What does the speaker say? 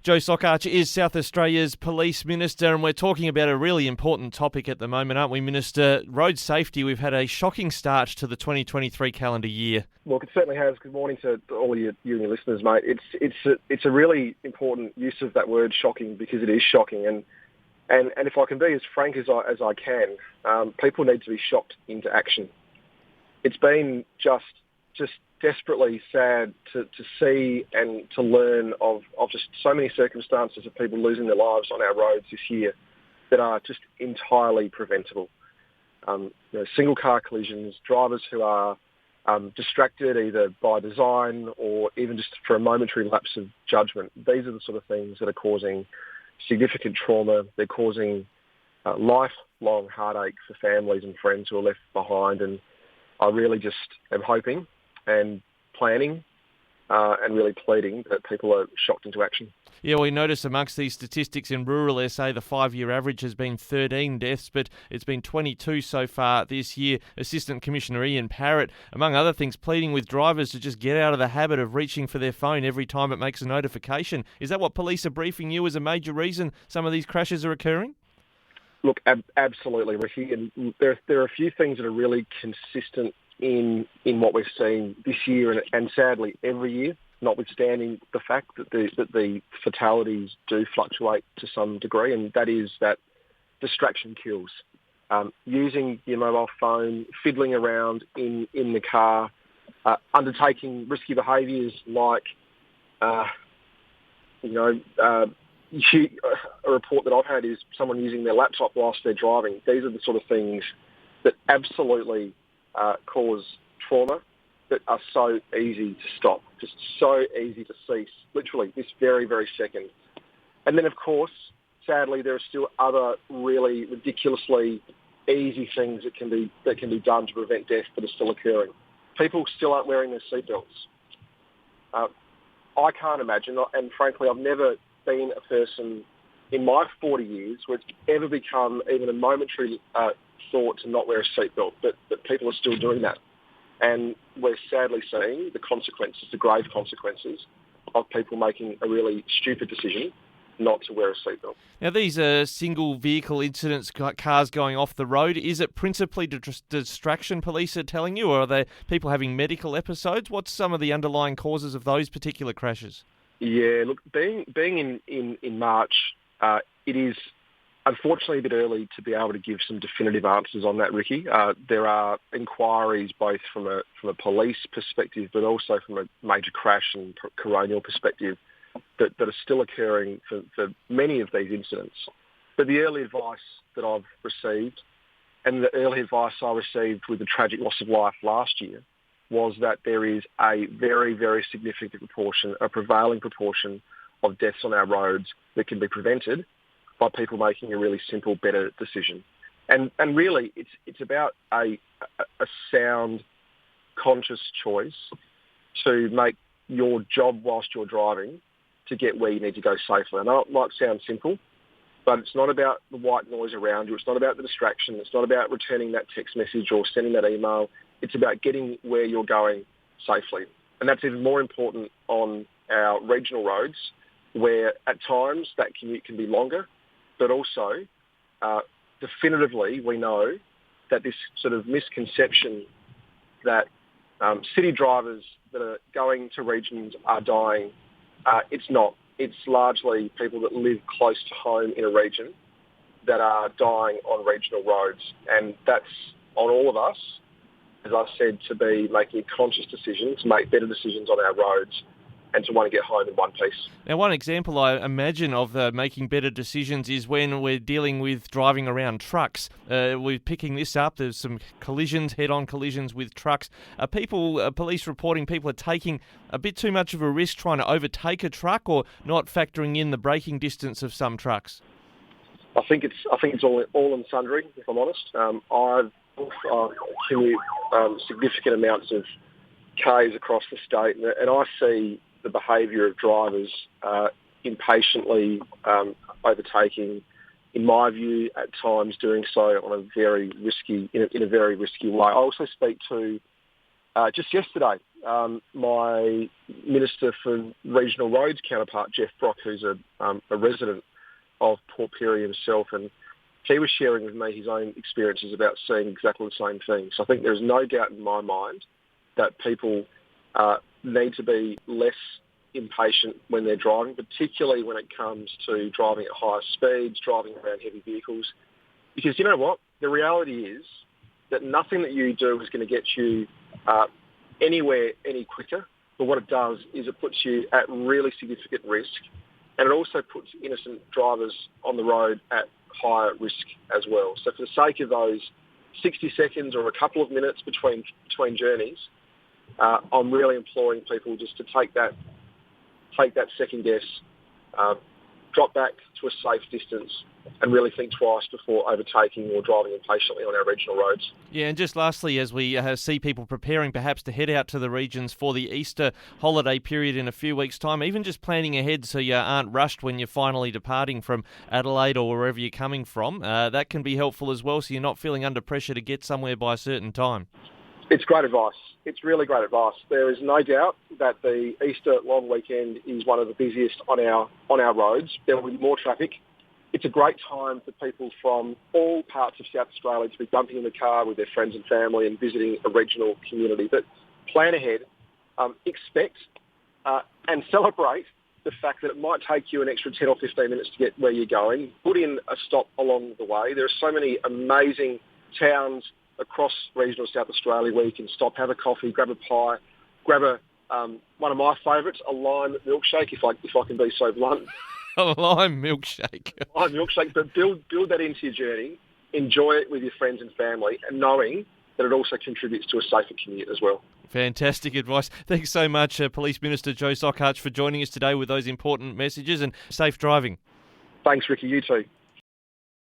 Joe Sockarch is South Australia's Police Minister, and we're talking about a really important topic at the moment, aren't we, Minister? Road safety. We've had a shocking start to the 2023 calendar year. Well, it certainly has. Good morning to all of you and your listeners, mate. It's a really important use of that word, shocking, because it is shocking. And if I can be as frank as I can, people need to be shocked into action. It's been just desperately sad to see and to learn of just so many circumstances of people losing their lives on our roads this year that are just entirely preventable. Single car collisions, drivers who are distracted either by design or even just for a momentary lapse of judgment. These are the sort of things that are causing significant trauma. They're causing lifelong heartache for families and friends who are left behind. And I really just am hoping and planning and really pleading that people are shocked into action. Yeah, we notice amongst these statistics in rural SA, the 5-year average has been 13 deaths, but it's been 22 so far this year. Assistant Commissioner Ian Parrott, among other things, pleading with drivers to just get out of the habit of reaching for their phone every time it makes a notification. Is that what police are briefing you as a major reason some of these crashes are occurring? Look, absolutely, Ricky. And there are a few things that are really consistent in what we've seen this year and sadly every year, notwithstanding the fact that the fatalities do fluctuate to some degree, and that is that distraction kills. Using your mobile phone, fiddling around in the car, undertaking risky behaviours like, a report that I've had is someone using their laptop whilst they're driving. These are the sort of things that absolutely cause trauma that are so easy to stop, just so easy to cease, literally this very, very second. And then, of course, sadly, there are still other really ridiculously easy things that can be done to prevent death that are still occurring. People still aren't wearing their seatbelts. I can't imagine, and frankly, I've never been a person in my 40 years where it's ever become even a momentary thought to not wear a seatbelt, but people are still doing that. And we're sadly seeing the consequences, the grave consequences of people making a really stupid decision not to wear a seatbelt. Now, these are single vehicle incidents, cars going off the road. Is it principally distraction, police are telling you, or are there people having medical episodes? What's some of the underlying causes of those particular crashes? Yeah, look, being in March, it is unfortunately a bit early to be able to give some definitive answers on that, Ricky. There are inquiries both from a police perspective, but also from a major crash and coronial perspective that are still occurring for many of these incidents. But the early advice that I've received, and the early advice I received with the tragic loss of life last year, was that there is a very, very significant proportion, a prevailing proportion of deaths on our roads that can be prevented by people making a really simple, better decision. And really, it's about a sound, conscious choice to make your job whilst you're driving to get where you need to go safely. I know it might sound simple, but it's not about the white noise around you. It's not about the distraction. It's not about returning that text message or sending that email. It's about getting where you're going safely. And that's even more important on our regional roads, where at times that commute can be longer, but also definitively we know that this sort of misconception that city drivers that are going to regions are dying, it's not. It's largely people that live close to home in a region that are dying on regional roads. And that's on all of us, as I said, to be making a conscious decision, to make better decisions on our roads and to want to get home in one piece. Now, one example I imagine of making better decisions is when we're dealing with driving around trucks. We're picking this up. There's some collisions, head-on collisions with trucks. Police reporting people are taking a bit too much of a risk trying to overtake a truck or not factoring in the braking distance of some trucks? I think it's all and sundry, if I'm honest. I've commute significant amounts of Ks across the state, and I see the behaviour of drivers impatiently overtaking, in my view, at times doing so on a very risky, in a very risky way. I also speak to just yesterday my Minister for Regional Roads counterpart, Jeff Brock, who's a resident of Port Pirie himself, and he was sharing with me his own experiences about seeing exactly the same thing. So I think there's no doubt in my mind that people need to be less impatient when they're driving, particularly when it comes to driving at higher speeds, driving around heavy vehicles. Because you know what? The reality is that nothing that you do is going to get you anywhere any quicker. But what it does is it puts you at really significant risk, and it also puts innocent drivers on the road at higher risk as well. So for the sake of those 60 seconds or a couple of minutes between journeys, I'm really imploring people just to take that second guess, drop back to a safe distance, and really think twice before overtaking or driving impatiently on our regional roads. Yeah, and just lastly, as we see people preparing perhaps to head out to the regions for the Easter holiday period in a few weeks' time, even just planning ahead so you aren't rushed when you're finally departing from Adelaide or wherever you're coming from, that can be helpful as well, so you're not feeling under pressure to get somewhere by a certain time. It's great advice. It's really great advice. There is no doubt that the Easter long weekend is one of the busiest on our roads. There will be more traffic. It's a great time for people from all parts of South Australia to be jumping in the car with their friends and family and visiting a regional community. But plan ahead, expect and celebrate the fact that it might take you an extra 10 or 15 minutes to get where you're going. Put in a stop along the way. There are so many amazing towns across regional South Australia where you can stop, have a coffee, grab a pie, grab one of my favourites, a lime milkshake, if I can be so blunt. A lime milkshake. Lime milkshake, but build that into your journey, enjoy it with your friends and family, and knowing that it also contributes to a safer commute as well. Fantastic advice. Thanks so much, Police Minister Joe Sockhart, for joining us today with those important messages, and safe driving. Thanks, Ricky. You too.